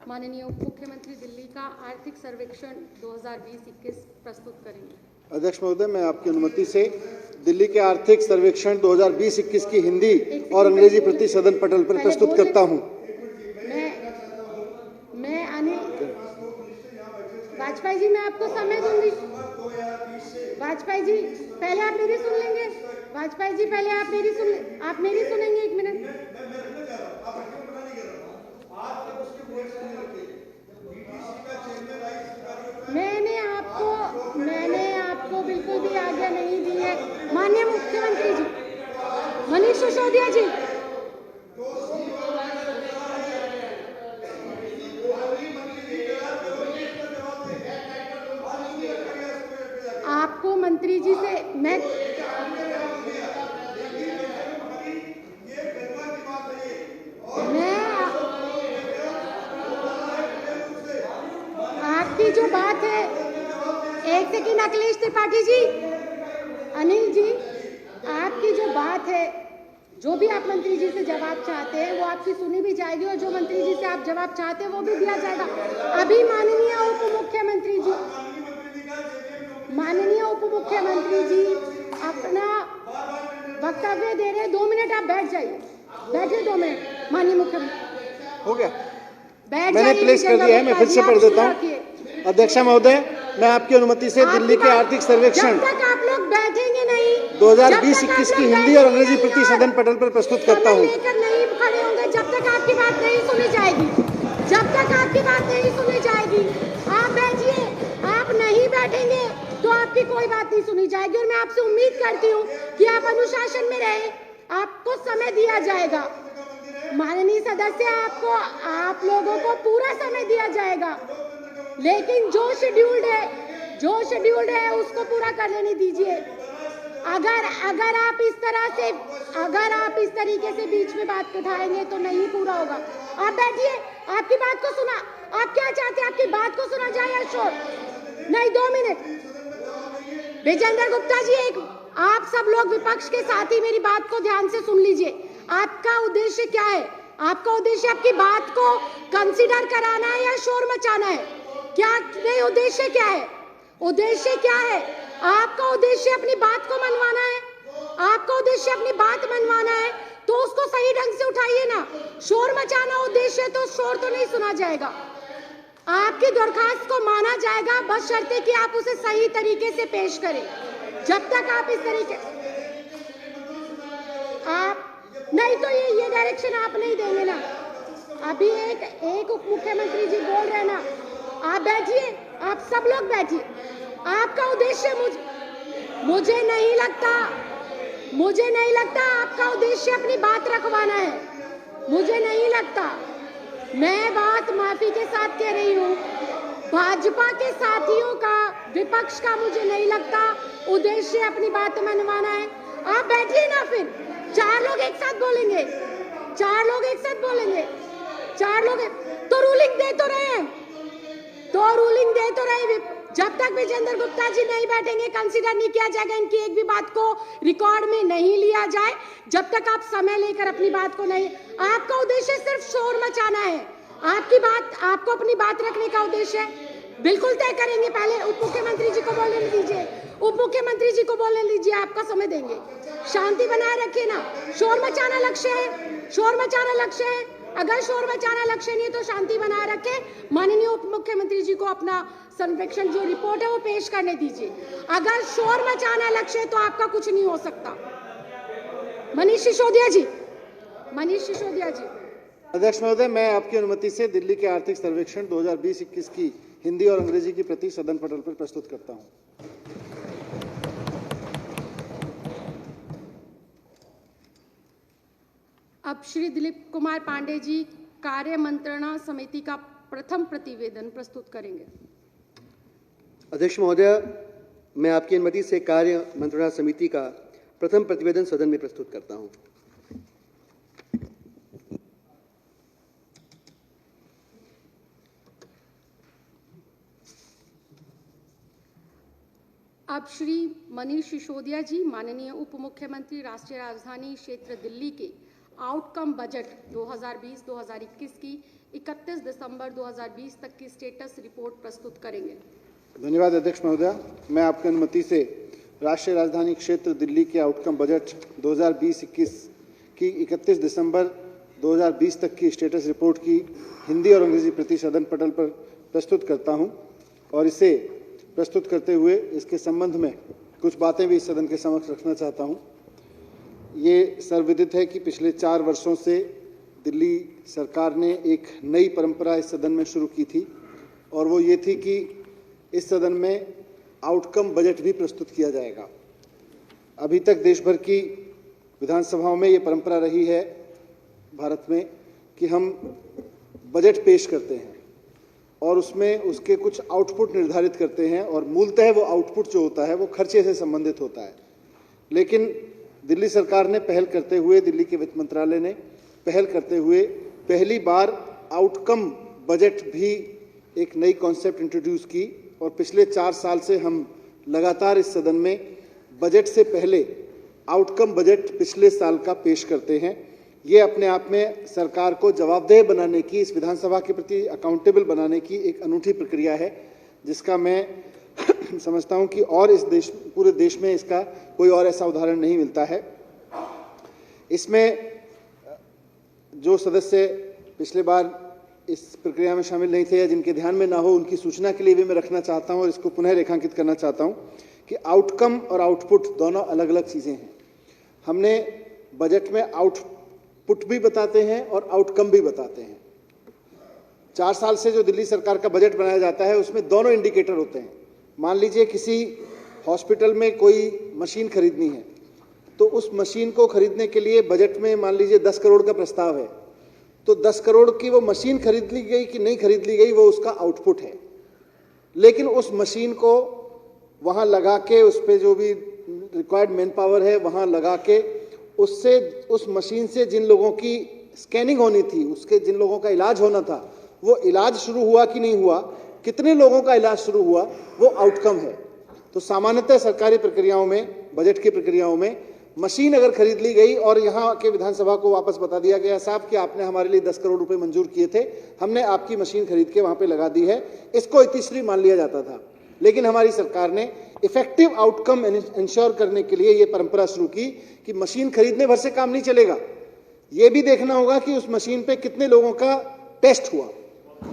माननीय उप मुख्यमंत्री दिल्ली का आर्थिक सर्वेक्षण 2020-21 प्रस्तुत करेंगे। अध्यक्ष महोदय, मैं आपकी अनुमति से दिल्ली के आर्थिक सर्वेक्षण 2020-21 की हिंदी और अंग्रेजी प्रति सदन पटल पर प्रस्तुत करता हूं। मैं अनिल वाजपेयी जी, मैं आपको समय दूंगी। वाजपेयी जी, पहले आप मेरी सुन लेंगे। वाजपेयी जी, पहले आप मेरी सुनेंगे। 1 मिनट। मैंने आपको बिल्कुल भी आज्ञा नहीं दी है। माननीय मुख्यमंत्री जी, मनीष सिसोदिया जी, आपको मंत्री जी से मैं आपकी जो बात है, एक सेकंड अखिलेश त्रिपाठी जी, अनिल जी, आपकी जो बात है, जो भी आप मंत्री जी से जवाब चाहते हैं वो आपकी सुनी भी जाएगी और जो मंत्री जी से आप जवाब चाहते हैं वो भी दिया जाएगा। अभी माननीय उप मुख्यमंत्री जी अपना वक्तव्य दे रहे हैं। 2 मिनट आप बैठ जाइए। बैठिए 2 मिनट। माननीय मुख्यमंत्री, हो गया, बैठ मैंने प्लेस कर दिया है। मैं फिर से पढ़ देता हूँ। अध्यक्ष महोदय, मैं आपकी अनुमति से दिल्ली के आर्थिक सर्वेक्षण जब तक आप लोग बैठेंगे नहीं 2020-21 की हिंदी और अंग्रेजी प्रति सदन पटल पर प्रस्तुत करता हूँ। लेकर नहीं खड़े होंगे जब तक आपकी बात नहीं सुनी जाएगी। जब तक आपकी बात नहीं सुनी जाएगी, आप बैठिए। आप नहीं बैठेंगे तो आपकी कोई बात नहीं सुनी जाएगी। और मैं आपसे उम्मीद करती हूँ कि आप अनुशासन में रहें। आपको समय दिया जाएगा। माननीय सदस्य, आप लोगों को पूरा समय दिया जाएगा, लेकिन जो शेड्यूल्ड है उसको पूरा कर लेने दीजिए। अगर आप इस तरीके से बीच में बात उठाएंगे तो नहीं पूरा होगा। आप बैठिए। आपकी बात को सुना, आप क्या चाहते हैं? आपकी बात को सुना जाए या शोर? नहीं, 2 मिनट। विजेंद्र गुप्ता जी, आप सब लोग विपक्ष के साथी मेरी बात को ध्यान से सुन लीजिए। आपका उद्देश्य क्या है? आपका उद्देश्य आपकी बात को कंसीडर कराना है या शोर मचाना है? क्या नहीं, उद्देश्य क्या है? उद्देश्य क्या है? आपका उद्देश्य अपनी बात को मनवाना है। आपका उद्देश्य अपनी बात मनवाना है तो उसको सही ढंग से उठाइए ना। शोर मचाना उद्देश्य तो शोर तो नहीं सुना जाएगा। आपकी दरखास्त को माना जाएगा, बस शर्ते कि आप उसे सही तरीके से पेश करें। जब तक आप इस तरीके आप नहीं, तो ये डायरेक्शन आप नहीं देंगे ना। अभी एक उप मुख्यमंत्री जी बोल रहे हैं ना। आप बैठिए, आप सब लोग बैठिए। आपका उद्देश्य मुझे नहीं लगता आपका उद्देश्य अपनी बात रखवाना है। मुझे नहीं लगता। मैं बात माफी के साथ कह रही हूँ। भाजपा के साथियों का, विपक्ष का मुझे नहीं लगता उद्देश्य अपनी बात मनवाना है। आप बैठिए ना। फिर 4 लोग एक साथ बोलेंगे। 4 लोग तो रूलिंग दे तो रहे हैं। जब तक विजेंद्र गुप्ता जी नहीं बैठेंगे, कंसीडर नहीं किया जाएगा। इनकी एक भी बात को रिकॉर्ड में नहीं लिया जाए जब तक आप समय लेकर अपनी बात को नहीं। आपका उद्देश्य सिर्फ शोर मचाना है। आपको अपनी बात रखने का उद्देश्य है। बिल्कुल तय करेंगे। पहले उप मुख्यमंत्री जी को बोलने दीजिए। आपका समय देंगे। शांति बनाए रखिए ना। शोर मचाना लक्ष्य है। अगर शोर मचाना लक्ष्य नहीं है तो शांति बनाए रखें। माननीय उप मुख्यमंत्री जी को अपना सर्वेक्षण जो रिपोर्ट है वो पेश करने दीजिए। अगर शोर मचाना लक्ष्य है तो आपका कुछ नहीं हो सकता। मनीष सिसोदिया जी। अध्यक्ष महोदय, मैं आपकी अनुमति से दिल्ली के आर्थिक सर्वेक्षण 2020-21 की हिंदी और अंग्रेजी की प्रति सदन पटल पर प्रस्तुत करता हूं। अब श्री दिलीप कुमार पांडे जी कार्य मंत्रणा समिति का प्रथम प्रतिवेदन प्रस्तुत करेंगे। अध्यक्ष महोदय, मैं आपकी अनुमति से कार्य मंत्रणा समिति का प्रथम प्रतिवेदन सदन में प्रस्तुत करता हूं। अब श्री मनीष सिसोदिया जी, माननीय उप मुख्यमंत्री राष्ट्रीय राजधानी क्षेत्र दिल्ली के आउटकम बजट 2020-2021 की 31 दिसंबर 2020 तक की स्टेटस रिपोर्ट प्रस्तुत करेंगे। धन्यवाद अध्यक्ष महोदया। मैं आपकी अनुमति से राष्ट्रीय राजधानी क्षेत्र दिल्ली के आउटकम बजट 2020-21 की 31 दिसंबर 2020 तक की स्टेटस रिपोर्ट की हिंदी और अंग्रेजी प्रति सदन पटल पर प्रस्तुत करता हूं और इसे प्रस्तुत करते हुए इसके संबंध में कुछ बातें भी इस सदन के समक्ष रखना चाहता हूं। ये सर्वविदित है कि पिछले 4 वर्षों से दिल्ली सरकार ने एक नई परंपरा इस सदन में शुरू की थी और वो ये थी कि इस सदन में आउटकम बजट भी प्रस्तुत किया जाएगा। अभी तक देश भर की विधानसभाओं में ये परंपरा रही है भारत में कि हम बजट पेश करते हैं और उसमें उसके कुछ आउटपुट निर्धारित करते हैं और मूलतः वो आउटपुट जो होता है वो खर्चे से संबंधित होता है। लेकिन दिल्ली सरकार ने पहल करते हुए, दिल्ली के वित्त मंत्रालय ने पहल करते हुए पहली बार आउटकम बजट भी एक नई कॉन्सेप्ट इंट्रोड्यूस की और पिछले 4 साल से हम लगातार इस सदन में बजट से पहले आउटकम बजट पिछले साल का पेश करते हैं। ये अपने आप में सरकार को जवाबदेह बनाने की, इस विधानसभा के प्रति अकाउंटेबल बनाने की एक अनूठी प्रक्रिया है, जिसका मैं समझता हूं कि और इस पूरे देश में इसका कोई और ऐसा उदाहरण नहीं मिलता है। इसमें जो सदस्य पिछले बार इस प्रक्रिया में शामिल नहीं थे या जिनके ध्यान में ना हो, उनकी सूचना के लिए भी मैं रखना चाहता हूं और इसको पुनः रेखांकित करना चाहता हूं कि आउटकम और आउटपुट दोनों अलग अलग चीजें हैं। हमने बजट में आउटपुट भी बताते हैं और आउटकम भी बताते हैं। 4 साल से जो दिल्ली सरकार का बजट बनाया जाता है उसमें दोनों इंडिकेटर होते हैं। मान लीजिए किसी हॉस्पिटल में कोई मशीन खरीदनी है तो उस मशीन को खरीदने के लिए बजट में मान लीजिए 10 करोड़ का प्रस्ताव है, तो 10 करोड़ की वो मशीन खरीद ली गई कि नहीं खरीद ली गई वो उसका आउटपुट है। लेकिन उस मशीन को वहां लगा के, उस पे जो भी रिक्वायर्ड मैन पावर है वहां लगा के, उससे उस मशीन से जिन लोगों की स्कैनिंग होनी थी, उसके जिन लोगों का इलाज होना था, वो इलाज शुरू हुआ कि नहीं हुआ, कितने लोगों का इलाज शुरू हुआ, वो आउटकम है। तो सामान्यतः सरकारी प्रक्रियाओं में, बजट की प्रक्रियाओं में मशीन अगर खरीद ली गई और यहाँ के विधानसभा को वापस बता दिया गया, साहब कि आपने हमारे लिए 10 करोड़ रुपए मंजूर किए थे, हमने आपकी मशीन खरीद के वहां पे लगा दी है, इसको इतिश्री मान लिया जाता था। लेकिन हमारी सरकार ने इफेक्टिव आउटकम इंश्योर करने के लिए ये परंपरा शुरू की कि मशीन खरीदने भर से काम नहीं चलेगा, ये भी देखना होगा कि उस मशीन पे कितने लोगों का टेस्ट हुआ।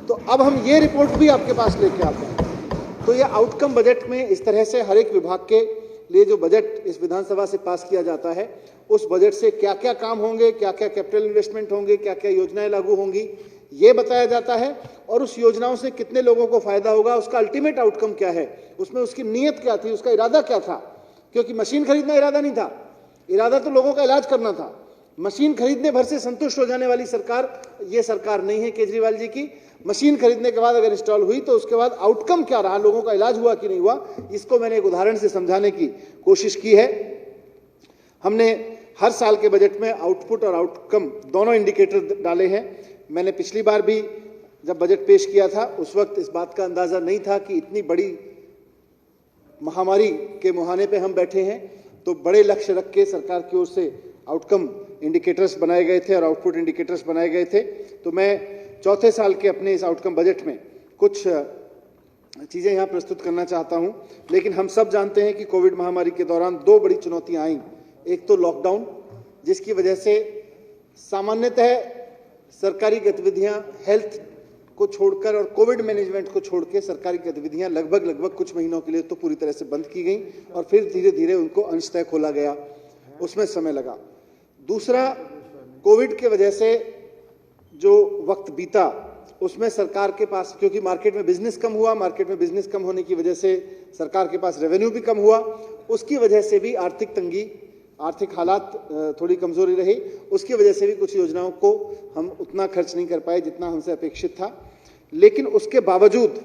तो अब हम ये रिपोर्ट भी आपके पास लेके आते हैं। तो ये आउटकम बजट में इस तरह से हर एक विभाग के लिए जो बजट इस विधानसभा से पास किया जाता है, उस बजट से क्या क्या काम होंगे, क्या क्या कैपिटल इन्वेस्टमेंट होंगे, क्या क्या योजनाएं लागू होंगी, ये बताया जाता है और उस योजनाओं से कितने लोगों को फायदा होगा, उसका अल्टीमेट आउटकम क्या है, उसमें उसकी नीयत क्या थी, उसका इरादा क्या था। क्योंकि मशीन खरीदना इरादा नहीं था, इरादा तो लोगों का इलाज करना था। मशीन खरीदने भर से संतुष्ट हो जाने वाली सरकार ये सरकार नहीं है केजरीवाल जी की। मशीन खरीदने के बाद अगर इंस्टॉल हुई तो उसके बाद आउटकम क्या रहा, लोगों का इलाज हुआ कि नहीं हुआ, इसको मैंने एक उदाहरण से समझाने की कोशिश की है। हमने हर साल के बजट में आउटपुट और आउटकम दोनों इंडिकेटर डाले हैं। मैंने पिछली बार भी जब बजट पेश किया था उस वक्त इस बात का अंदाजा नहीं था कि इतनी बड़ी महामारी के मुहाने पे हम बैठे हैं, तो बड़े लक्ष्य रख के सरकार की ओर से आउटकम इंडिकेटर्स बनाए गए थे और आउटपुट इंडिकेटर्स बनाए गए थे। तो मैं चौथे साल के अपने इस आउटकम बजट में कुछ चीजें यहां प्रस्तुत करना चाहता हूं। लेकिन हम सब जानते हैं कि कोविड महामारी के दौरान 2 बड़ी चुनौतियां आईं। एक तो लॉकडाउन, जिसकी वजह से सामान्यतः सरकारी गतिविधियां हेल्थ को छोड़कर और कोविड मैनेजमेंट को छोड़ के सरकारी गतिविधियां लगभग कुछ महीनों के लिए तो पूरी तरह से बंद की गई और फिर धीरे धीरे उनको अंशतः खोला गया, उसमें समय लगा। दूसरा, कोविड के वजह से जो वक्त बीता उसमें सरकार के पास, क्योंकि मार्केट में बिजनेस कम हुआ, मार्केट में बिजनेस कम होने की वजह से सरकार के पास रेवेन्यू भी कम हुआ, उसकी वजह से भी आर्थिक तंगी, आर्थिक हालात थोड़ी कमजोरी रही, उसकी वजह से भी कुछ योजनाओं को हम उतना खर्च नहीं कर पाए जितना हमसे अपेक्षित था। लेकिन उसके बावजूद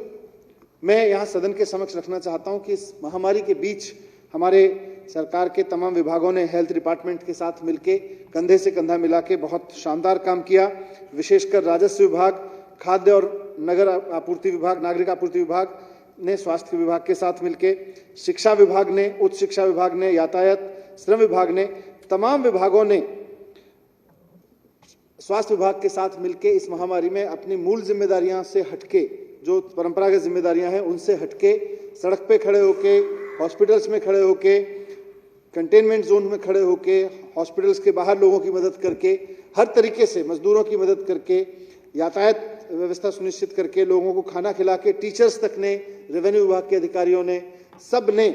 मैं यहाँ सदन के समक्ष रखना चाहता हूँ कि इस महामारी के बीच हमारे सरकार के तमाम विभागों ने हेल्थ डिपार्टमेंट के साथ मिलके कंधे से कंधा मिला के बहुत शानदार काम किया। विशेषकर राजस्व विभाग, खाद्य और नगर आपूर्ति विभाग, नागरिक आपूर्ति विभाग ने स्वास्थ्य विभाग के साथ मिलके, शिक्षा विभाग ने, उच्च शिक्षा विभाग ने, यातायात, श्रम विभाग ने, तमाम विभागों ने स्वास्थ्य विभाग के साथ मिलकर इस महामारी में अपनी मूल जिम्मेदारियां से हटके, जो परंपरागत जिम्मेदारियां हैं उनसे हटके, सड़क पे खड़े होके, हॉस्पिटल्स में खड़े होके, कंटेनमेंट जोन में खड़े होके, हॉस्पिटल्स के बाहर लोगों की मदद करके, हर तरीके से मजदूरों की मदद करके, यातायात व्यवस्था सुनिश्चित करके, लोगों को खाना खिला के, टीचर्स तक ने, रेवेन्यू विभाग के अधिकारियों ने, सब ने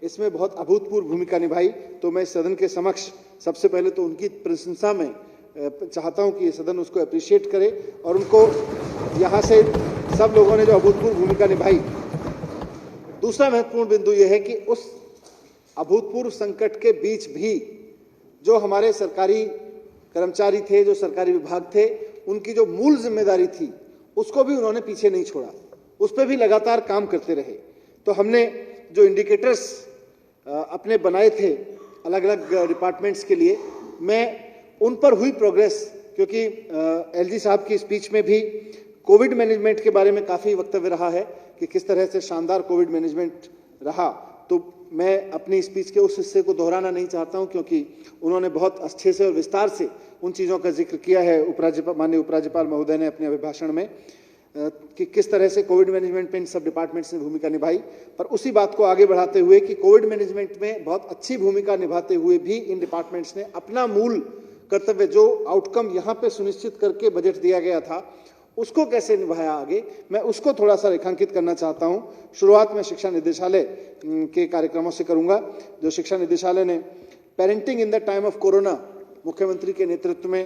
इसमें बहुत अभूतपूर्व भूमिका निभाई। तो मैं सदन के समक्ष सबसे पहले तो उनकी प्रशंसा में चाहता हूं कि ये सदन उसको अप्रिशिएट करे और उनको यहाँ से सब लोगों ने जो अभूतपूर्व भूमिका निभाई। दूसरा महत्वपूर्ण बिंदु यह है कि उस अभूतपूर्व संकट के बीच भी जो हमारे सरकारी कर्मचारी थे, जो सरकारी विभाग थे, उनकी जो मूल जिम्मेदारी थी उसको भी उन्होंने पीछे नहीं छोड़ा, उस पर भी लगातार काम करते रहे। तो हमने जो इंडिकेटर्स अपने बनाए थे अलग अलग डिपार्टमेंट्स के लिए, मैं उन पर हुई प्रोग्रेस, क्योंकि एलजी साहब की स्पीच में भी कोविड मैनेजमेंट के बारे में काफ़ी वक्तव्य रहा है कि किस तरह से शानदार कोविड मैनेजमेंट रहा। तो मैं अपनी स्पीच के उस हिस्से को दोहराना नहीं चाहता हूं, क्योंकि उन्होंने बहुत अच्छे से और विस्तार से उन चीज़ों का जिक्र किया है माननीय उपराज्यपाल महोदय ने अपने अभिभाषण में, कि किस तरह से कोविड मैनेजमेंट में इन सब डिपार्टमेंट्स ने भूमिका निभाई। पर उसी बात को आगे बढ़ाते हुए कि कोविड मैनेजमेंट में बहुत अच्छी भूमिका निभाते हुए भी इन डिपार्टमेंट्स ने अपना मूल कर्तव्य, जो आउटकम यहाँ पे सुनिश्चित करके बजट दिया गया था, उसको कैसे निभाया आगे, मैं उसको थोड़ा सा रेखांकित करना चाहता हूँ। शुरुआत में शिक्षा निदेशालय के कार्यक्रमों से करूँगा। जो शिक्षा निदेशालय ने parenting in the time of corona, मुख्यमंत्री के नेतृत्व में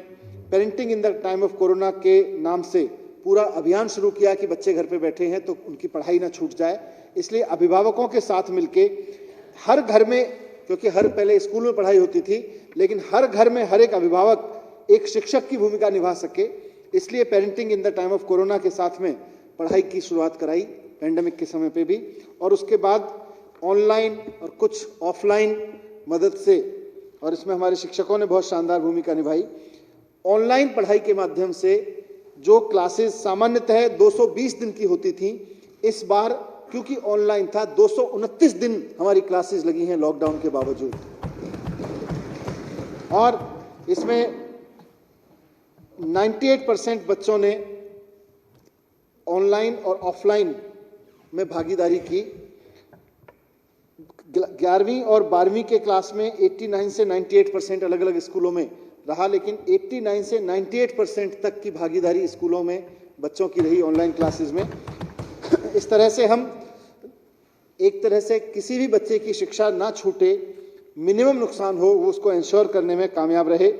parenting in the time of corona के नाम से पूरा अभियान शुरू किया कि बच्चे घर पे बैठे हैं तो उनकी पढ़ाई ना छूट जाए। इसलिए अभिभावकों के साथ मिलके हर घर में, क्योंकि हर पहले स्कूल में पढ़ाई होती थी, लेकिन हर घर में हर एक अभिभावक एक शिक्षक की भूमिका निभा सके, इसलिए parenting in the time of corona के साथ में पढ़ाई की शुरुआत कराई पेंडेमिक के समय पे भी। और उसके बाद ऑनलाइन और कुछ ऑफलाइन मदद से, और इसमें हमारे शिक्षकों ने बहुत शानदार भूमिका निभाई। ऑनलाइन पढ़ाई के माध्यम से जो क्लासेस सामान्यतः 220 दिन की होती थी, इस बार क्योंकि ऑनलाइन था 229 दिन हमारी क्लासेस लगी हैं लॉकडाउन के बावजूद। और इसमें 98% बच्चों ने ऑनलाइन और ऑफलाइन में भागीदारी की। 11वीं और 12वीं के क्लास में 89 से 98% अलग अलग स्कूलों में रहा, लेकिन 89 से 98% तक की भागीदारी स्कूलों में बच्चों की रही ऑनलाइन क्लासेस में। इस तरह से हम एक तरह से किसी भी बच्चे की शिक्षा ना छूटे, मिनिमम नुकसान हो, वो उसको इंश्योर करने में कामयाब रहे।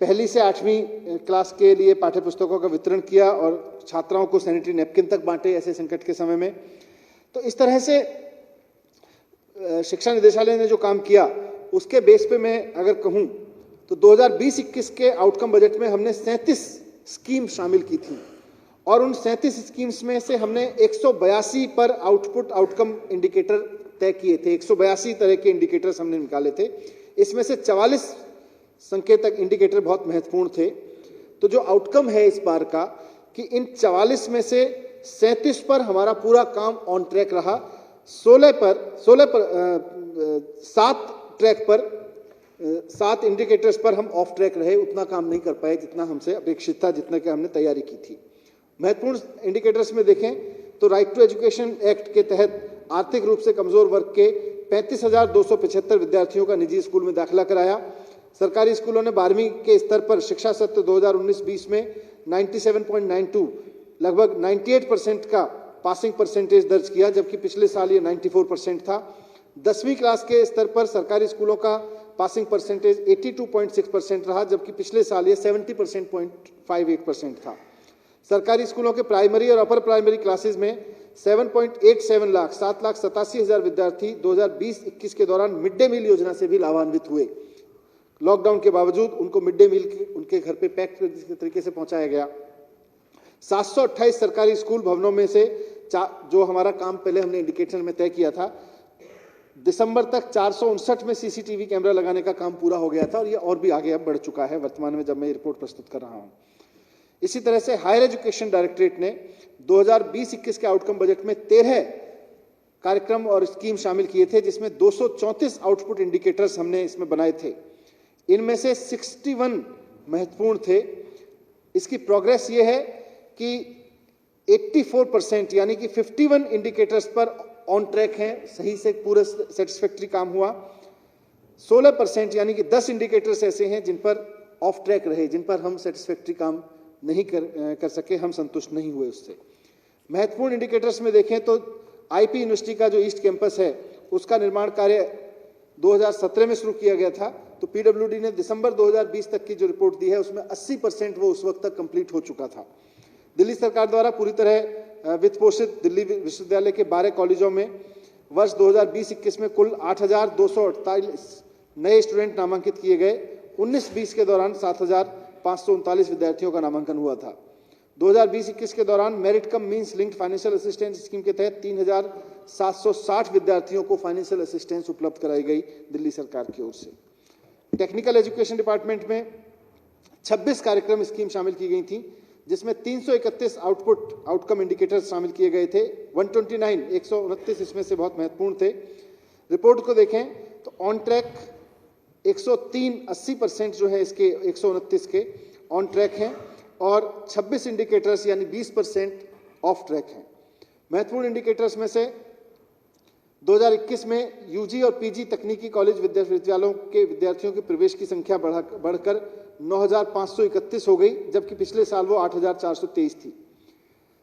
पहली से 8वीं क्लास के लिए पाठ्य पुस्तकों का वितरण किया और छात्राओं को सैनिटरी नैपकिन तक बांटे ऐसे संकट के समय में। तो इस तरह से शिक्षा निदेशालय ने जो काम किया उसके बेस पे मैं अगर कहूं तो 2020-21 के आउटकम बजट में हमने 37 स्कीम शामिल की थी और उन 37 स्कीम्स में से हमने 182 पर आउटकम इंडिकेटर तय किए थे। 182 तरह के इंडिकेटर्स हमने निकाले थे। इसमें से 44 संकेतक इंडिकेटर बहुत महत्वपूर्ण थे। तो जो आउटकम है इस बार का कि इन 44 में से 37 पर हमारा पूरा काम ऑन ट्रैक रहा। 7 इंडिकेटर्स पर हम ऑफ ट्रैक रहे, उतना काम नहीं कर पाए जितना हमसे अपेक्षित था, जितना कि हमने तैयारी की थी। महत्वपूर्ण इंडिकेटर्स में देखें तो राइट टू एजुकेशन एक्ट के तहत आर्थिक रूप से कमजोर वर्ग के 35,275 विद्यार्थियों का निजी स्कूल में दाखिला कराया। सरकारी स्कूलों ने 12वीं के स्तर पर शिक्षा सत्र 2019-20 में 97.92 लगभग 98% का पासिंग परसेंटेज दर्ज किया, जबकि पिछले साल ये 94% था। 10वीं क्लास के स्तर पर सरकारी स्कूलों का पासिंग परसेंटेज 82.6% रहा, जबकि पिछले साल ये 70.58% था। सरकारी स्कूलों के प्राइमरी और अपर प्राइमरी क्लासेस में 7.87 लाख 7,87,000 विद्यार्थी 2020-21 के दौरान मिड डे मील योजना से भी लाभान्वित हुए। लॉकडाउन के बावजूद उनको मिड डे मील उनके घर पे पैक तरीके से पहुंचाया गया। 728 सरकारी स्कूल भवनों में से जो हमारा काम पहले हमने इंडिकेटर में तय किया था, दिसंबर तक 459 में सीसीटीवी कैमरा लगाने का काम पूरा हो गया था और ये और भी आगे अब बढ़ चुका है वर्तमान में जब मैं रिपोर्ट प्रस्तुत कर रहा हूं। इसी तरह से हायर एजुकेशन डायरेक्टरेट ने 2020-21 के आउटकम बजट में 13 कार्यक्रम और स्कीम शामिल किए थे, जिसमें 234 आउटपुट इंडिकेटर्स हमने इसमें बनाए थे। इनमें से 61 महत्वपूर्ण थे। इसकी प्रोग्रेस ये है कि 84% यानी कि 51 इंडिकेटर्स पर ऑन ट्रैक हैं, सही से पूरा सेटिस्फैक्ट्री काम हुआ। 16% यानी कि 10 इंडिकेटर्स ऐसे हैं जिन पर ऑफ ट्रैक रहे, जिन पर हम सेटिस्फैक्ट्री काम नहीं कर सके, हम संतुष्ट नहीं हुए उससे। महत्वपूर्ण इंडिकेटर्स में देखें तो आईपी यूनिवर्सिटी का जो ईस्ट कैंपस है उसका निर्माण कार्य 2017 में शुरू किया गया था, तो पीडब्ल्यूडी ने दिसंबर 2020 तक की जो रिपोर्ट दी है उसमें 80% वो उस वक्त तक कंप्लीट हो चुका था। दिल्ली सरकार द्वारा पूरी तरह वित्त पोषित दिल्ली विश्वविद्यालय के 12 कॉलेजों में वर्ष 2020-21 में कुल 8,248 नए स्टूडेंट नामांकित किए गए। 19-20 के दौरान 7,539 विद्यार्थियों का नामांकन हुआ था। 2020-21 के दौरान merit cum means linked financial assistance scheme के तहत 3,760 विद्यार्थियों को फाइनेंशियल असिस्टेंस उपलब्ध कराई गई दिल्ली सरकार की ओर से। टेक्निकल एजुकेशन डिपार्टमेंट में 26 कार्यक्रम स्कीम शामिल की गई थी, जिसमें 331 आउटकम इंडिकेटर्स शामिल किए गए थे। 129 इसमें से बहुत महत्वपूर्ण थे। रिपोर्ट को देखें तो ऑन ट्रैक 103 80% जो है इसके 129 के ऑन ट्रैक हैं और 26 इंडिकेटर्स यानी 20% ऑफ ट्रैक हैं। महत्वपूर्ण इंडिकेटर्स में से 2021 में यूजी और पीजी तकनीकी कॉलेज विश्वविद्यालयों के विद्यार्थियों के प्रवेश की संख्या बढ़कर 9,531 हो गई, जबकि पिछले साल वो 8,423 थी।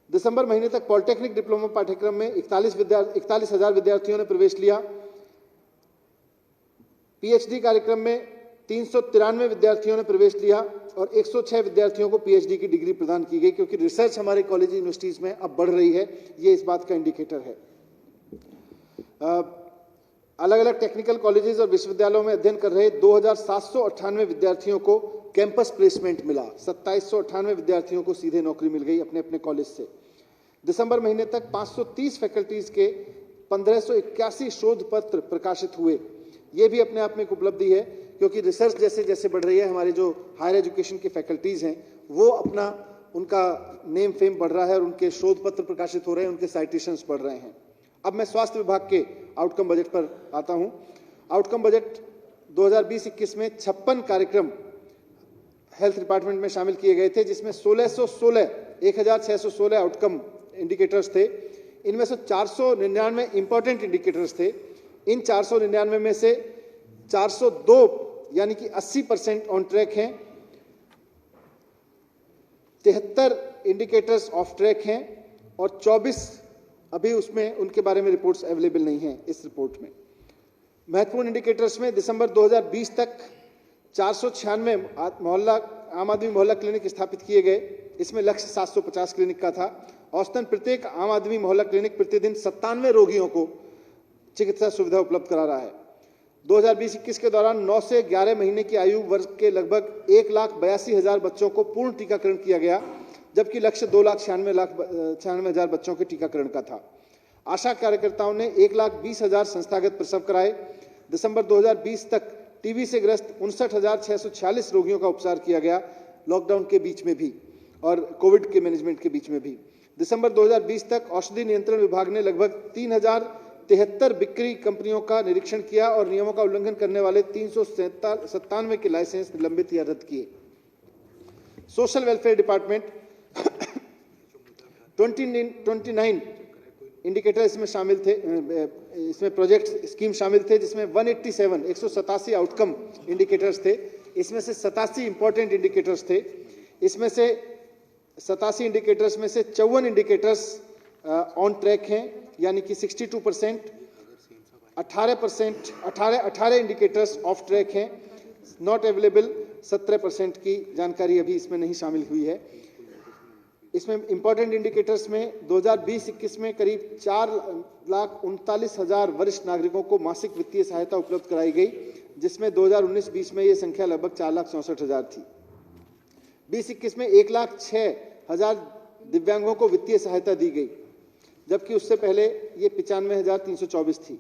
दिसंबर महीने तक पॉलिटेक्निक डिप्लोमा पाठ्यक्रम में 41,000 विद्यार्थियों ने प्रवेश लिया। पीएचडी कार्यक्रम में 393 विद्यार्थियों ने प्रवेश लिया और 106 विद्यार्थियों को पीएचडी की डिग्री प्रदान की गई, क्योंकि रिसर्च हमारे कॉलेज यूनिवर्सिटीज में अब बढ़ रही है, ये इस बात का इंडिकेटर है। अलग अलग टेक्निकल कॉलेजेस और विश्वविद्यालयों में अध्ययन कर रहे 2,798 विद्यार्थियों को कैंपस प्लेसमेंट मिला। 2,798 विद्यार्थियों को सीधे नौकरी मिल गई अपने अपने कॉलेज से। दिसंबर महीने तक 530 फैकल्टीज के 1581 शोध पत्र प्रकाशित हुए। ये भी अपने आप में एक उपलब्धि है, क्योंकि रिसर्च जैसे जैसे बढ़ रही है, हमारे जो हायर एजुकेशन के फैकल्टीज हैं वो उनका नेम फेम बढ़ रहा है और उनके शोध पत्र प्रकाशित हो रहे हैं, उनके साइटेशंस बढ़ रहे हैं। अब मैं स्वास्थ्य विभाग के आउटकम बजट पर आता हूं। आउटकम बजट 2020-21 में 56 कार्यक्रम हेल्थ डिपार्टमेंट में शामिल किए गए थे, जिसमें 1,616 आउटकम इंडिकेटर्स थे। इनमें से 499 इंपॉर्टेंट इंडिकेटर्स थे। इन 499 में से 402 यानी कि 80% ऑन ट्रैक हैं, 73 इंडिकेटर्स ऑफ ट्रैक हैं और 24 अभी उसमें उनके बारे में रिपोर्ट्स अवेलेबल नहीं हैं इस रिपोर्ट में। महत्वपूर्ण इंडिकेटर्स में दिसंबर 2020 तक 496 आम आदमी मोहल्ला क्लिनिक स्थापित किए गए। इसमें लक्ष्य 750 क्लिनिक का था। औसतन प्रत्येक आम आदमी मोहल्ला क्लिनिक प्रतिदिन 97 रोगियों को चिकित्सा सुविधा उपलब्ध करा रहा है। 2020-21 के दौरान 9 से 11 महीने की आयु वर्ग के लगभग 1,82,000 बच्चों को पूर्ण टीकाकरण किया गया, जबकि लक्ष्य 2,96,000 बच्चों के टीकाकरण का था। आशा कार्यकर्ताओं ने 1,20,000 संस्थागत प्रसव कराए। दिसंबर 2020 तक टीबी से ग्रस्त 59,646 रोगियों का उपचार किया गया, लॉकडाउन के बीच में भी और कोविड के मैनेजमेंट के बीच में भी। दिसंबर 2020 तक औषधि नियंत्रण विभाग ने लगभग 3,073 बिक्री कंपनियों का निरीक्षण किया और नियमों का उल्लंघन करने वाले 397 के लाइसेंस निलंबित या रद्द किए। सोशल वेलफेयर डिपार्टमेंट 29 इंडिकेटर इसमें शामिल थे, इसमें प्रोजेक्ट स्कीम शामिल थे, जिसमें 187 आउटकम इंडिकेटर्स थे। इसमें से 87 इंपॉर्टेंट इंडिकेटर्स थे। इसमें से 87 इंडिकेटर्स में से 54 इंडिकेटर्स ऑन ट्रैक हैं, यानी कि 62%। 18 इंडिकेटर्स ऑफ ट्रैक हैं, नॉट अवेलेबल 17% की जानकारी अभी इसमें नहीं शामिल हुई है। इसमें इंपॉर्टेंट इंडिकेटर्स में 2020-21 में करीब 4,39,000 वरिष्ठ नागरिकों को मासिक वित्तीय सहायता उपलब्ध कराई गई, जिसमें 2019-20 में ये संख्या लगभग 4,64,000 थी। 2021 में 1,06,000 दिव्यांगों को वित्तीय सहायता दी गई, जबकि उससे पहले ये 95,324 थी।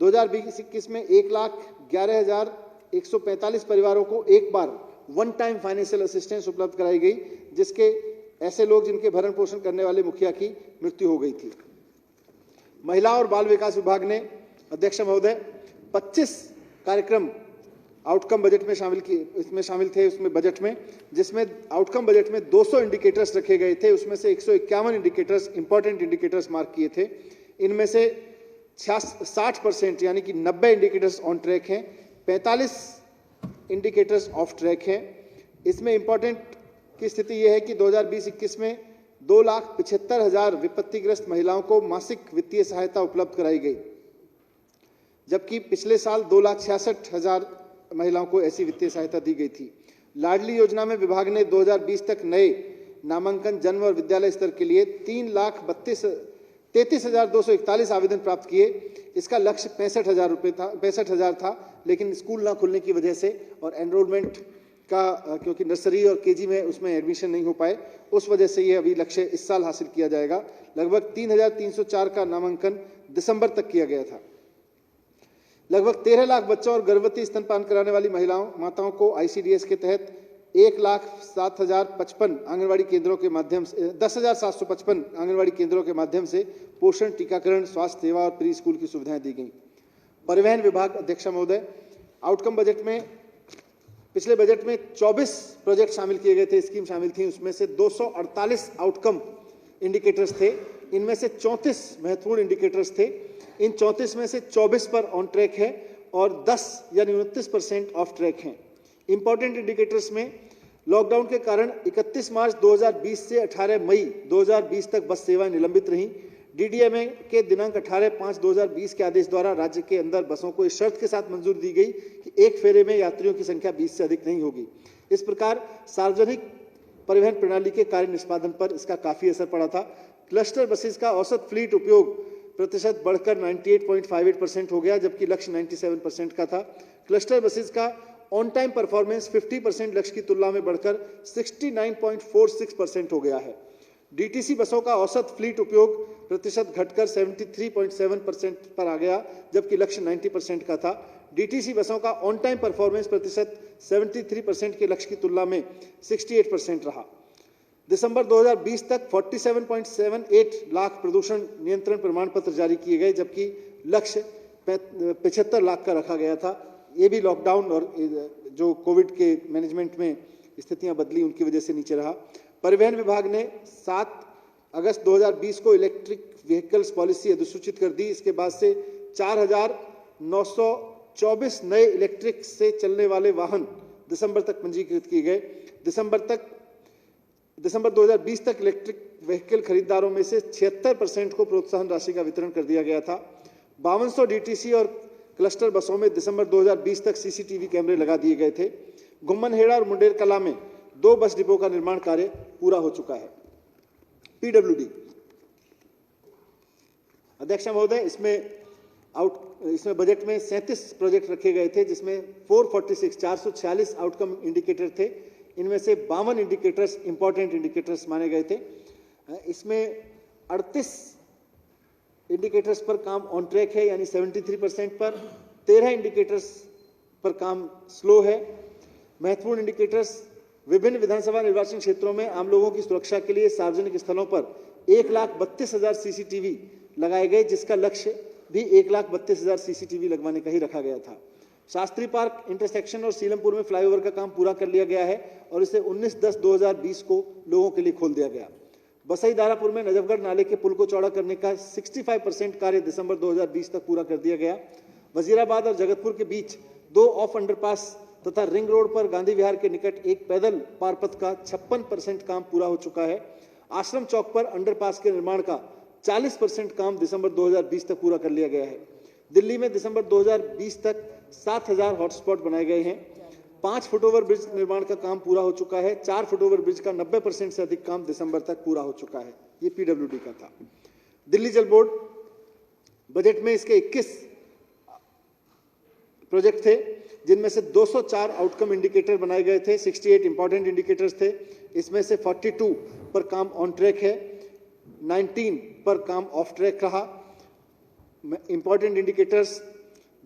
2020-21 में 1,11,145 परिवारों को एक बार वन टाइम फाइनेंशियल असिस्टेंस उपलब्ध कराई गई, जिसके ऐसे लोग जिनके भरण पोषण करने वाले मुखिया की मृत्यु हो गई थी। महिला और बाल विकास विभाग ने, अध्यक्ष महोदय, 25 कार्यक्रम आउटकम बजट में इसमें शामिल थे उसमें बजट में, जिसमें आउटकम बजट में 200 इंडिकेटर्स रखे गए थे। उसमें से 151 इंडिकेटर्स इंपॉर्टेंट इंडिकेटर्स मार्क किए थे। इनमें से 60% यानी कि 90 इंडिकेटर्स ऑन ट्रैक हैं, 45 इंडिकेटर्स ऑफ ट्रैक हैं। इसमें इंपॉर्टेंट की स्थिति यह है कि 2020-21 में 2,75,000 विपत्तिग्रस्त महिलाओं को मासिक वित्तीय सहायता उपलब्ध कराई गई, जबकि पिछले साल 2,66,000 महिलाओं को ऐसी वित्तीय सहायता दी गई थी। लाडली योजना में विभाग ने 2020 तक नए नामांकन जन्म और विद्यालय स्तर के लिए 3,33,241 आवेदन प्राप्त किए। इसका लक्ष्य 65,000 था, लेकिन स्कूल ना खुलने की वजह से और एनरोलमेंट का क्योंकि नर्सरी और केजी में उसमें एडमिशन नहीं हो पाए, उस वजह से ये अभी लक्ष्य इस साल हासिल किया जाएगा। लगभग 3,304 का नामांकन दिसंबर तक किया गया था। लगभग 13 लाख बच्चों और गर्भवती स्तनपान कराने वाली माताओं को आईसीडीएस के तहत 1,07,055 आंगनबाड़ी केंद्रों के माध्यम से 10,755 आंगनबाड़ी केंद्रों के माध्यम से पोषण, टीकाकरण, स्वास्थ्य सेवा और प्री स्कूल की सुविधाएं दी गई। परिवहन विभाग अध्यक्ष महोदय, आउटकम बजट में पिछले बजट में 24 प्रोजेक्ट शामिल किए गए थे, स्कीम शामिल थी। उसमें से 248 आउटकम इंडिकेटर्स थे। इनमें से 34 महत्वपूर्ण इंडिकेटर्स थे। इन 34 में से 24 पर ऑन ट्रैक है और 10 यानी 29% ऑफ ट्रैक हैं। इंपॉर्टेंट इंडिकेटर्स में लॉकडाउन के कारण 31 मार्च 2020 से 18 मई 2020 तक बस सेवाएं निलंबित रहीं। डीडीएमए के दिनांक 18/5/2020 के आदेश द्वारा राज्य के अंदर बसों को इस शर्त के साथ मंजूरी दी गई कि एक फेरे में यात्रियों की संख्या 20 से अधिक नहीं होगी। इस प्रकार सार्वजनिक परिवहन प्रणाली के कार्य निष्पादन पर इसका काफी असर पड़ा था। क्लस्टर बसेस का औसत फ्लीट उपयोग प्रतिशत बढ़कर 98.58% हो गया, जबकि लक्ष्य 97% का था। क्लस्टर बसेस का ऑन टाइम परफॉर्मेंस 50% लक्ष्य की तुलना में बढ़कर 69.46% हो गया है। डीटीसी बसों का औसत फ्लीट उपयोग प्रतिशत घटकर 73.7% पर आ गया, जबकि लक्ष्य 90% का था। डीटीसी बसों का ऑन टाइम परफॉर्मेंस प्रतिशत 73% के लक्ष्य की तुलना में 68% रहा। दिसंबर 2020 तक 47.78 लाख प्रदूषण नियंत्रण प्रमाण पत्र जारी किए गए, जबकि लक्ष्य 75 लाख का रखा गया था। ये भी लॉकडाउन और जो कोविड के मैनेजमेंट में स्थितियां बदली उनकी वजह से नीचे रहा। परिवहन विभाग ने 7 अगस्त 2020 को इलेक्ट्रिक व्हीकल्स पॉलिसी अधिसूचित कर दी। इसके बाद से 4,924 नए इलेक्ट्रिक से चलने वाले वाहन दिसंबर तक पंजीकृत किए गए। दिसंबर 2020 तक इलेक्ट्रिक व्हीकल खरीदारों में से 76% को प्रोत्साहन राशि का वितरण कर दिया गया था। 5200 डीटीसी और क्लस्टर बसों में दिसंबर 2020 तक सीसीटीवी कैमरे लगा दिए गए थे। गुम्मनहेड़ा और मुंडेर कला में 2 बस डिपो का निर्माण कार्य पूरा हो चुका है। पीडब्ल्यूडी अध्यक्ष महोदय, इसमें बजट में 37 प्रोजेक्ट रखे गए थे, जिसमें 446 आउटकम इंडिकेटर थे। इनमें से 52 इंडिकेटर्स इंपॉर्टेंट इंडिकेटर्स माने गए थे। इसमें 38 इंडिकेटर्स पर काम ऑन ट्रैक है, यानी 73% पर। 13 इंडिकेटर्स पर काम स्लो है। महत्वपूर्ण इंडिकेटर्स विभिन्न विधानसभा निर्वाचन क्षेत्रों में आम लोगों की सुरक्षा के लिए सार्वजनिक स्थलों पर 1,32,000 सीसीटीवी लगाए गए, जिसका लक्ष्य भी 1,32,000 सीसीटीवी लगवाने का ही रखा गया था। शास्त्री पार्क इंटरसेक्शन और सीलमपुर में फ्लाईओवर का काम पूरा कर लिया गया है और इसे 19/10/2020 को लोगों के लिए खोल दिया गया। बसई दारापुर में नजफगढ़ नाले के पुल को चौड़ा करने का 65% कार्य दिसंबर 2020 तक पूरा कर दिया गया। वजीराबाद और जगतपुर के बीच 2 ऑफ अंडरपास तथा रिंग रोड पर गांधी विहार के निकट एक पैदल पारपथ का 56% काम पूरा हो चुका है। आश्रम चौक पर अंडरपास के निर्माण का 40% काम दिसंबर 2020 तक पूरा कर लिया गया है। दिल्ली में दिसंबर 2020 तक 7,000 हॉटस्पॉट बनाए गए हैं। 5 फुटओवर ब्रिज निर्माण का काम पूरा हो चुका है। 4 फुटओवर ब्रिज का 90% से अधिक काम दिसंबर तक पूरा हो चुका है। ये पीडब्ल्यूडी का था। दिल्ली जल बोर्ड बजट में इसके 21 प्रोजेक्ट थे, जिनमें से 204 आउटकम इंडिकेटर बनाए गए थे। 68 इंपॉर्टेंट इंडिकेटर्स थे। इसमें से 42 पर काम ऑन ट्रैक है, 19 पर काम ऑफ ट्रैक रहा। इंपॉर्टेंट इंडिकेटर्स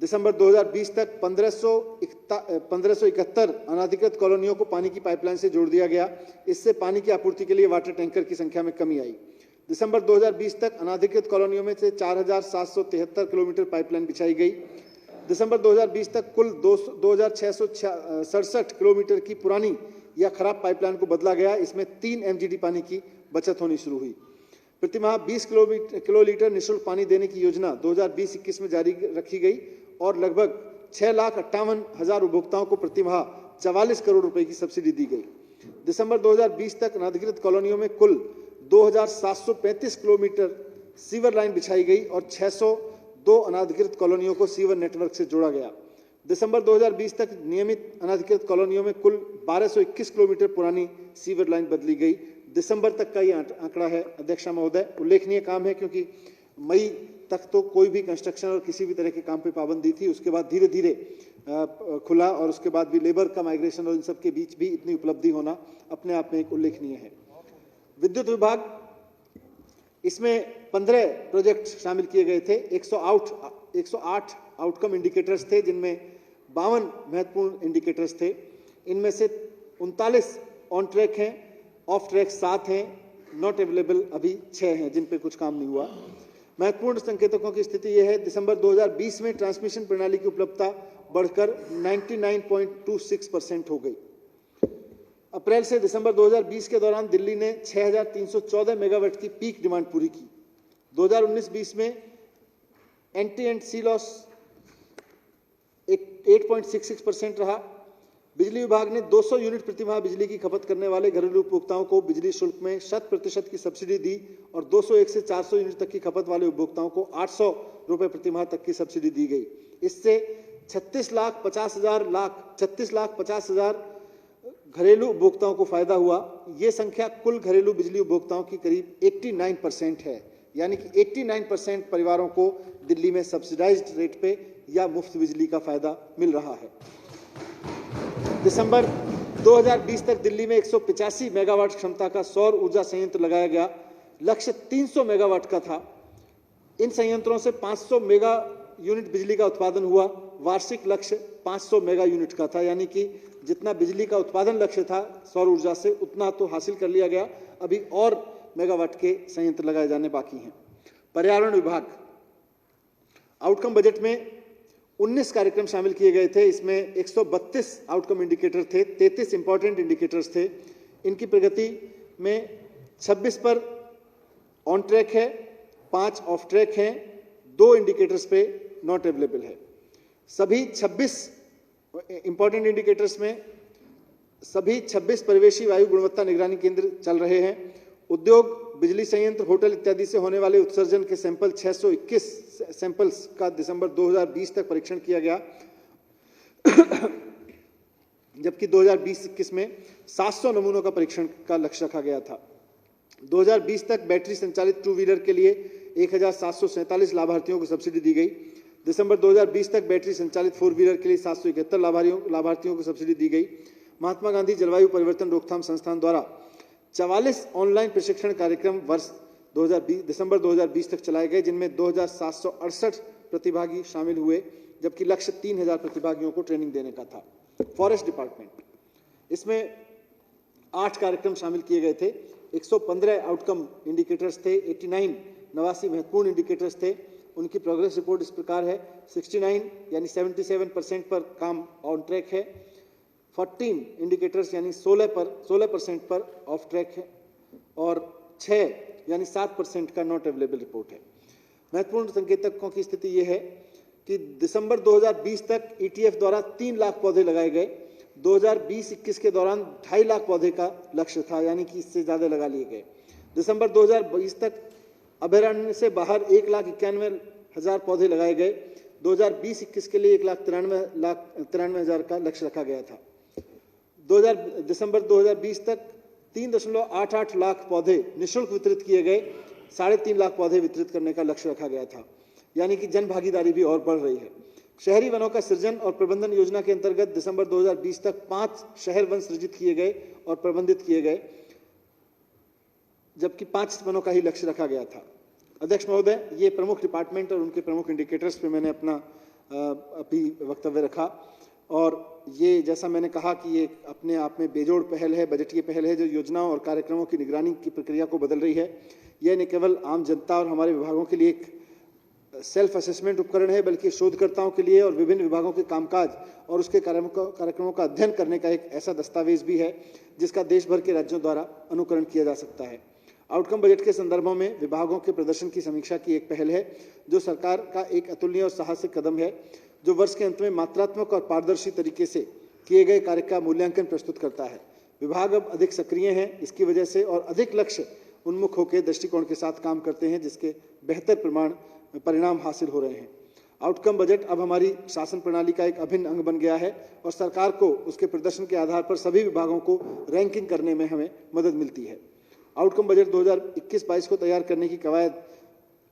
दिसंबर 2020 तक 1571 अनाधिकृत कॉलोनियों को पानी की पाइपलाइन से जोड़ दिया गया। इससे पानी की आपूर्ति के लिए वाटर टैंकर की संख्या में कमी आई। दिसंबर 2020 तक अनाधिकृत कॉलोनियों में से 4,773 किलोमीटर पाइपलाइन बिछाई गई। दिसंबर 2020 तक कुल 2667 किलोमीटर की पुरानी या खराब पाइपलाइन को बदला गया। इसमें 3 MGD पानी की बचत होनी शुरू हुई। प्रतिमाह 20 किलोलीटर निःशुल्क पानी देने की योजना 2020-21 में जारी रखी गई और लगभग 6,58,000 उपभोक्ताओं को प्रतिमाह 44 करोड़ रुपए की सब्सिडी दी गई। दिसंबर 2020 तक अनधिकृत कॉलोनियों में कुल 2,735 किलोमीटर सीवर लाइन बिछाई गई और 602 अनधिकृत कॉलोनियों को सीवर नेटवर्क से जोड़ा गया। दिसंबर 2020 तक नियमित अनधिकृत कॉलोनियों में कुल 1221 किलोमीटर पुरानी सीवर लाइन बदली गई। दिसंबर तक का ये आंकड़ा है अध्यक्ष महोदय। उल्लेखनीय काम है क्योंकि मई तक तो कोई भी कंस्ट्रक्शन और किसी भी तरह के काम पे पाबंदी थी। उसके बाद धीरे धीरे खुला और उसके बाद भी लेबर का माइग्रेशन और इन सब के बीच भी इतनी उपलब्धि होना अपने आप में एक उल्लेखनीय है। विद्युत विभाग, इसमें 15 प्रोजेक्ट शामिल किए गए थे। 108 आउटकम इंडिकेटर्स थे, जिनमें 52 महत्वपूर्ण इंडिकेटर्स थे। इनमें से 39 ऑन ट्रैक हैं, ऑफ ट्रैक 7 हैं, नॉट अवेलेबल अभी 6 हैं जिन पे कुछ काम नहीं हुआ। महत्वपूर्ण संकेतकों की स्थिति यह है, दिसंबर 2020 में ट्रांसमिशन प्रणाली की उपलब्धता बढ़कर 99.26% हो गई। अप्रैल से दिसंबर 2020 के दौरान दिल्ली ने 6,314 मेगावाट की पीक डिमांड पूरी की। 2019-20 में एंटी एंड सी लॉस 8.66% रहा। बिजली विभाग ने 200 यूनिट प्रतिमाह बिजली की खपत करने वाले घरेलू उपभोक्ताओं को बिजली शुल्क में 100% की सब्सिडी दी और 201 से 400 यूनिट तक की खपत वाले उपभोक्ताओं को 800 रुपए प्रतिमाह तक की सब्सिडी दी गई। इससे 36,50,000 घरेलू उपभोक्ताओं को फायदा हुआ। ये संख्या कुल घरेलू बिजली उपभोक्ताओं की करीब 89% है, यानी कि 89% परिवारों को दिल्ली में सब्सिडाइज्ड रेट पे या मुफ्त बिजली का फायदा मिल रहा है। दिसंबर 2020 तक दिल्ली में 185 मेगावाट क्षमता का सौर ऊर्जा संयंत्र लगाया गया। लक्ष्य 300 मेगावाट का था। इन संयंत्रों से 500 मेगा यूनिट बिजली का उत्पादन हुआ। वार्षिक लक्ष्य 500 मेगा यूनिट का था, यानी कि जितना बिजली का उत्पादन लक्ष्य था सौर ऊर्जा से उतना तो हासिल कर लिया गया। अभी और मेगावाट के संयंत्र लगाए जाने बाकी हैं। पर्यावरण विभाग, आउटकम बजट में 19 कार्यक्रम शामिल किए गए थे। इसमें 132 आउटकम इंडिकेटर थे, 33 इंपॉर्टेंट इंडिकेटर्स थे। इनकी प्रगति में 26 पर ऑन ट्रैक है, 5 ऑफ ट्रैक हैं, 2 इंडिकेटर्स पे नॉट अवेलेबल है। सभी 26 इंपॉर्टेंट इंडिकेटर्स में सभी 26 परिवेशी वायु गुणवत्ता निगरानी केंद्र चल रहे हैं। उद्योग, बिजली संयंत्र, होटल इत्यादि से होने वाले उत्सर्जन के सैंपल 621 सैंपल्स का दिसंबर 2020 तक परीक्षण किया गया, जबकि 2020-21 में 700 नमूनों का परीक्षण का लक्ष्य रखा गया था। 2020 तक बैटरी संचालित टू व्हीलर के लिए 1,747 लाभार्थियों को सब्सिडी दी गई। दिसंबर 2020 तक बैटरी संचालित 4 व्हीलर के लिए 771 लाभार्थियों को सब्सिडी दी गई। महात्मा गांधी जलवायु परिवर्तन रोकथाम संस्थान द्वारा 44 ऑनलाइन प्रशिक्षण कार्यक्रम वर्ष 2020 दिसंबर 2020 तक चलाए गए, जिनमें 2,768 प्रतिभागी शामिल हुए, जबकि लक्ष्य 3,000 प्रतिभागियों को ट्रेनिंग देने का था। फॉरेस्ट डिपार्टमेंट, इसमें 8 कार्यक्रम शामिल किए गए थे। 115 आउटकम इंडिकेटर्स थे, 89 महत्वपूर्ण इंडिकेटर्स थे। उनकी प्रोग्रेस रिपोर्ट इस प्रकार है। 69 यानी 77% पर काम ऑन ट्रैक है। 14 इंडिकेटर्स यानी 16% पर ऑफ ट्रैक है और 6 यानी 7% का नॉट अवेलेबल रिपोर्ट है। महत्वपूर्ण संकेतकों की स्थिति यह है कि दिसंबर 2020 तक ETF द्वारा 3 लाख पौधे लगाए गए। 2020-21 के दौरान 2.5 लाख पौधे का लक्ष्य था, यानी कि इससे ज्यादा लगा लिए गए। दिसंबर 2020 तक अभयारण्य से बाहर 1,91,000 पौधे लगाए गए। 2020-21 के लिए 1,93,000 का लक्ष्य रखा गया था। दिसंबर 2020 तक 3.88 लाख पौधे निःशुल्क वितरित किए गए। 3.5 लाख पौधे वितरित करने का लक्ष्य रखा गया था, यानी कि जन भागीदारी भी और बढ़ रही है। शहरी वनों का सृजन और प्रबंधन योजना के अंतर्गत दिसंबर 2020 तक 5 शहर वन सृजित किए गए और प्रबंधित किए गए, जबकि 5 वनों का ही लक्ष्य रखा गया था। अध्यक्ष महोदय, ये प्रमुख डिपार्टमेंट और उनके प्रमुख इंडिकेटर्स पे मैंने अपना अभी वक्तव्य रखा। और ये जैसा मैंने कहा कि ये अपने आप में बेजोड़ पहल है, बजटीय पहल है, जो योजनाओं और कार्यक्रमों की निगरानी की प्रक्रिया को बदल रही है। यह न केवल आम जनता और हमारे विभागों के लिए एक सेल्फ असेसमेंट उपकरण है, बल्कि शोधकर्ताओं के लिए और विभिन्न विभागों के कामकाज और उसके कार्यक्रमों का अध्ययन करने का एक ऐसा दस्तावेज भी है जिसका देश भर के राज्यों द्वारा अनुकरण किया जा सकता है। आउटकम बजट के संदर्भों में विभागों के प्रदर्शन की समीक्षा की एक पहल है जो सरकार का एक अतुलनीय और साहसिक कदम है, जो वर्ष के अंत में मात्रात्मक और पारदर्शी तरीके से किए गए कार्य का मूल्यांकन प्रस्तुत करता है। विभाग अब अधिक सक्रिय हैं, इसकी वजह से और अधिक लक्ष्य उन्मुख होकर दृष्टिकोण के साथ काम करते हैं, जिसके बेहतर परिणाम हासिल हो रहे हैं। आउटकम बजट अब हमारी शासन प्रणाली का एक अभिन्न अंग बन गया है और सरकार को उसके प्रदर्शन के आधार पर सभी विभागों को रैंकिंग करने में हमें मदद मिलती है। आउटकम बजट 2021-22 को तैयार करने की कवायद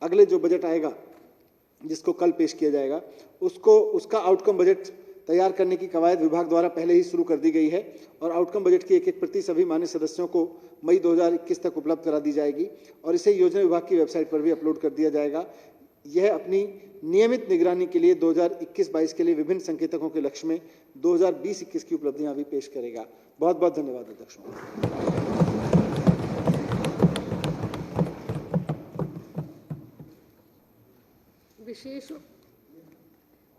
अगले जो बजट आएगा, जिसको कल पेश किया जाएगा, उसका आउटकम बजट तैयार करने की कवायद विभाग द्वारा पहले ही शुरू कर दी गई है और आउटकम बजट की एक प्रति सभी मान्य सदस्यों को मई 2021 तक उपलब्ध करा दी जाएगी और इसे योजना विभाग की वेबसाइट पर भी अपलोड कर दिया जाएगा। यह अपनी नियमित निगरानी के लिए 2021-22 के लिए विभिन्न संकेतकों के लक्ष्य में 2020-21 की उपलब्धियां भी पेश करेगा। बहुत बहुत धन्यवाद अध्यक्ष।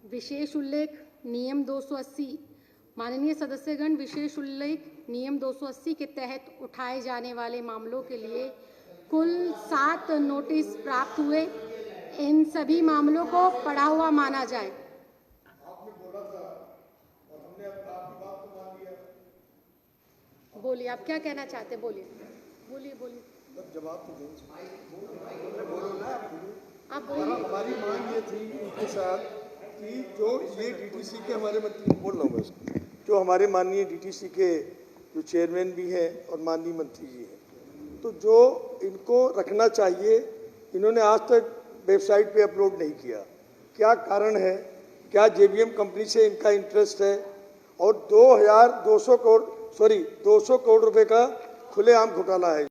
विशेष उल्लेख नियम 280। माननीय सदस्यगण, विशेष उल्लेख नियम 280 के तहत उठाए जाने वाले मामलों के लिए कुल 7 नोटिस प्राप्त हुए। इन सभी मामलों को पढ़ा हुआ माना जाए। बोलिए, आप क्या कहना चाहते हैं? बोलिए। जवाब तो आप बोलिए। हमारी मांग ये थी उनके साथ कि जो ये डीटीसी के हमारे मंत्री, बोल रहा हूँ बस, जो हमारे माननीय डीटीसी के जो चेयरमैन भी हैं और माननीय मंत्री जी हैं, तो जो इनको रखना चाहिए, इन्होंने आज तक वेबसाइट पे अपलोड नहीं किया। क्या कारण है? क्या जेबीएम कंपनी से इनका इंटरेस्ट है? और 200 करोड़ रुपए का खुलेआम घोटाला है।